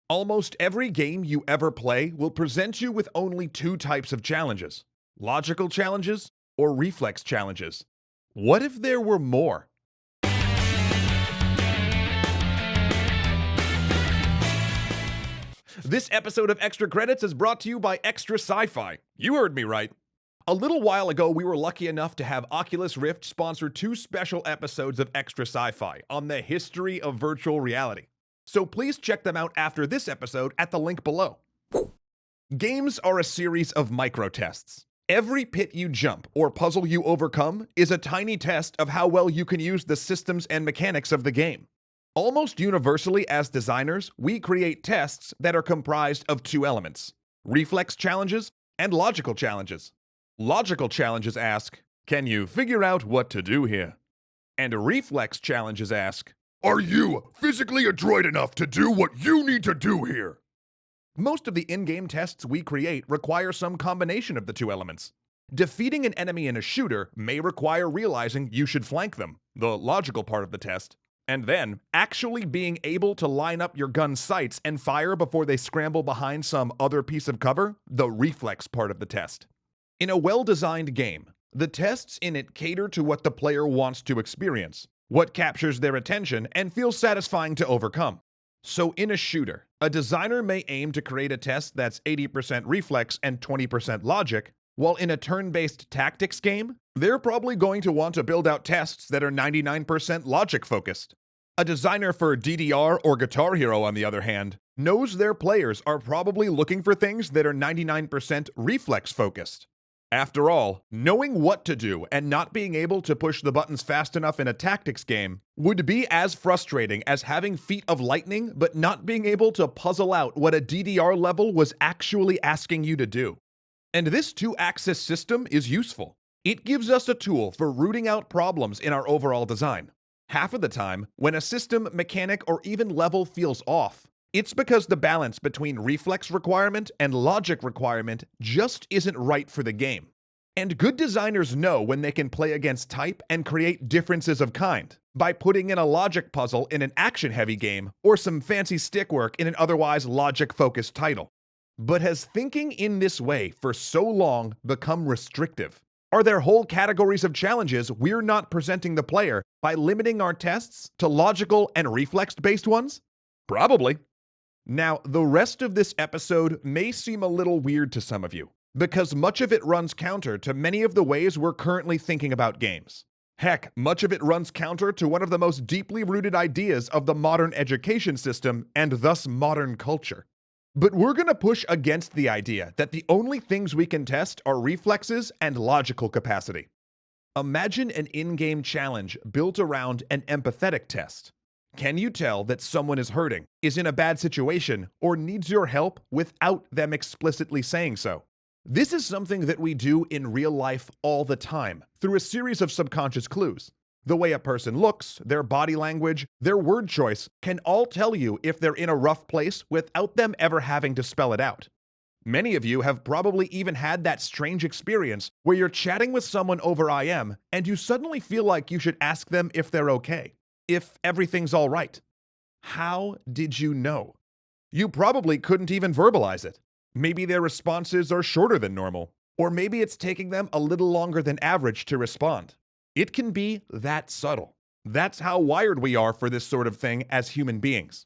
Almost every game you ever play will present you with only two types of challenges: logical challenges or reflex challenges. What if there were more? This episode of Extra Credits is brought to you by Extra Sci-Fi. You heard me right. A little while ago, we were lucky enough to have Oculus Rift sponsor two special episodes of Extra Sci-Fi on the history of virtual reality. So please check them out after this episode at the link below. Games are a series of micro-tests. Every pit you jump or puzzle you overcome is a tiny test of how well you can use the systems and mechanics of the game. Almost universally as designers, we create tests that are comprised of two elements: reflex challenges and logical challenges. Logical challenges ask, can you figure out what to do here? And reflex challenges ask, are you physically adroit enough to do what you need to do here? Most of the in-game tests we create require some combination of the two elements. Defeating an enemy in a shooter may require realizing you should flank them, the logical part of the test, and then actually being able to line up your gun's sights and fire before they scramble behind some other piece of cover, the reflex part of the test. In a well-designed game, the tests in it cater to what the player wants to experience, what captures their attention and feels satisfying to overcome. So in a shooter, a designer may aim to create a test that's 80% reflex and 20% logic, while in a turn-based tactics game, they're probably going to want to build out tests that are 99% logic-focused. A designer for DDR or Guitar Hero, on the other hand, knows their players are probably looking for things that are 99% reflex-focused. After all, knowing what to do and not being able to push the buttons fast enough in a tactics game would be as frustrating as having feet of lightning but not being able to puzzle out what a DDR level was actually asking you to do. And this two-axis system is useful. It gives us a tool for rooting out problems in our overall design. Half of the time, when a system, mechanic, or even level feels off, it's because the balance between reflex requirement and logic requirement just isn't right for the game. And good designers know when they can play against type and create differences of kind by putting in a logic puzzle in an action-heavy game or some fancy stick work in an otherwise logic-focused title. But has thinking in this way for so long become restrictive? Are there whole categories of challenges we're not presenting the player by limiting our tests to logical and reflex-based ones? Probably. Now, the rest of this episode may seem a little weird to some of you, because much of it runs counter to many of the ways we're currently thinking about games. Heck, much of it runs counter to one of the most deeply rooted ideas of the modern education system and thus modern culture. But we're going to push against the idea that the only things we can test are reflexes and logical capacity. Imagine an in-game challenge built around an empathetic test. Can you tell that someone is hurting, is in a bad situation, or needs your help without them explicitly saying so? This is something that we do in real life all the time, through a series of subconscious clues. The way a person looks, their body language, their word choice can all tell you if they're in a rough place without them ever having to spell it out. Many of you have probably even had that strange experience where you're chatting with someone over IM and you suddenly feel like you should ask them if they're okay, if everything's all right. How did you know? You probably couldn't even verbalize it. Maybe their responses are shorter than normal, or maybe it's taking them a little longer than average to respond. It can be that subtle. That's how wired we are for this sort of thing as human beings.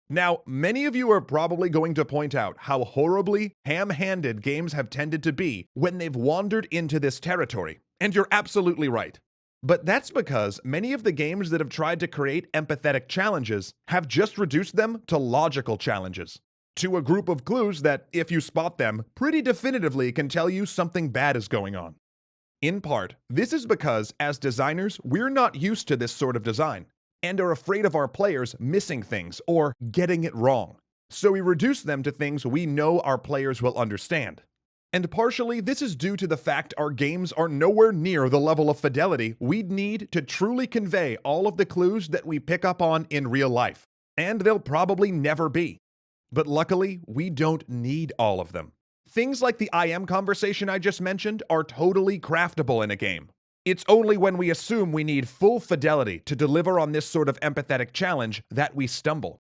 Now, many of you are probably going to point out how horribly ham-handed games have tended to be when they've wandered into this territory, and you're absolutely right. But that's because many of the games that have tried to create empathetic challenges have just reduced them to logical challenges, to a group of clues that, if you spot them, pretty definitively can tell you something bad is going on. In part, this is because, as designers, we're not used to this sort of design, and are afraid of our players missing things or getting it wrong. So we reduce them to things we know our players will understand. And partially, this is due to the fact our games are nowhere near the level of fidelity we'd need to truly convey all of the clues that we pick up on in real life. And they'll probably never be. But luckily, we don't need all of them. Things like the IM conversation I just mentioned are totally craftable in a game. It's only when we assume we need full fidelity to deliver on this sort of empathetic challenge that we stumble.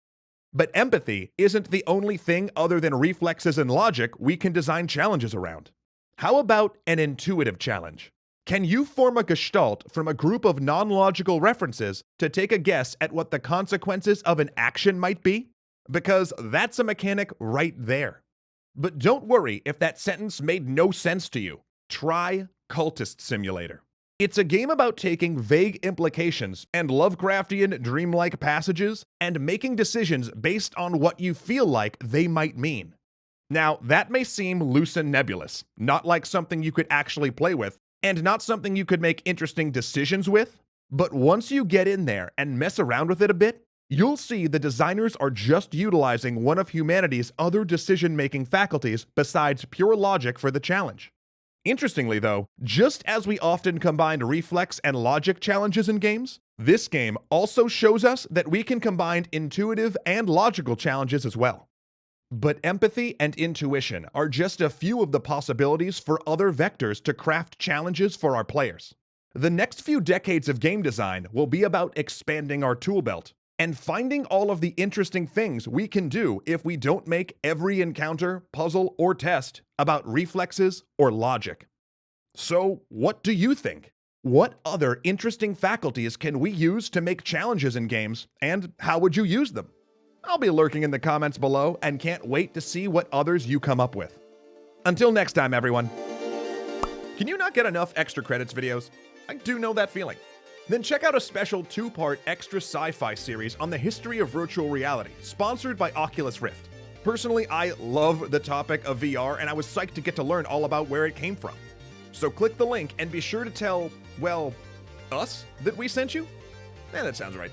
But empathy isn't the only thing other than reflexes and logic we can design challenges around. How about an intuitive challenge? Can you form a gestalt from a group of non-logical references to take a guess at what the consequences of an action might be? Because that's a mechanic right there. But don't worry if that sentence made no sense to you. Try Cultist Simulator. It's a game about taking vague implications and Lovecraftian dreamlike passages and making decisions based on what you feel like they might mean. Now, that may seem loose and nebulous, not like something you could actually play with, and not something you could make interesting decisions with, but once you get in there and mess around with it a bit, you'll see the designers are just utilizing one of humanity's other decision-making faculties besides pure logic for the challenge. Interestingly though, just as we often combine reflex and logic challenges in games, this game also shows us that we can combine intuitive and logical challenges as well. But empathy and intuition are just a few of the possibilities for other vectors to craft challenges for our players. The next few decades of game design will be about expanding our tool belt and finding all of the interesting things we can do if we don't make every encounter, puzzle, or test about reflexes or logic. So, what do you think? What other interesting faculties can we use to make challenges in games, and how would you use them? I'll be lurking in the comments below and can't wait to see what others you come up with. Until next time, everyone. Can you not get enough extra credits videos? I do know that feeling. Then check out a special 2-part extra sci-fi series on the history of virtual reality, sponsored by Oculus Rift. Personally, I love the topic of VR, and I was psyched to get to learn all about where it came from. So click the link and be sure to tell, well, us that we sent you? That sounds right.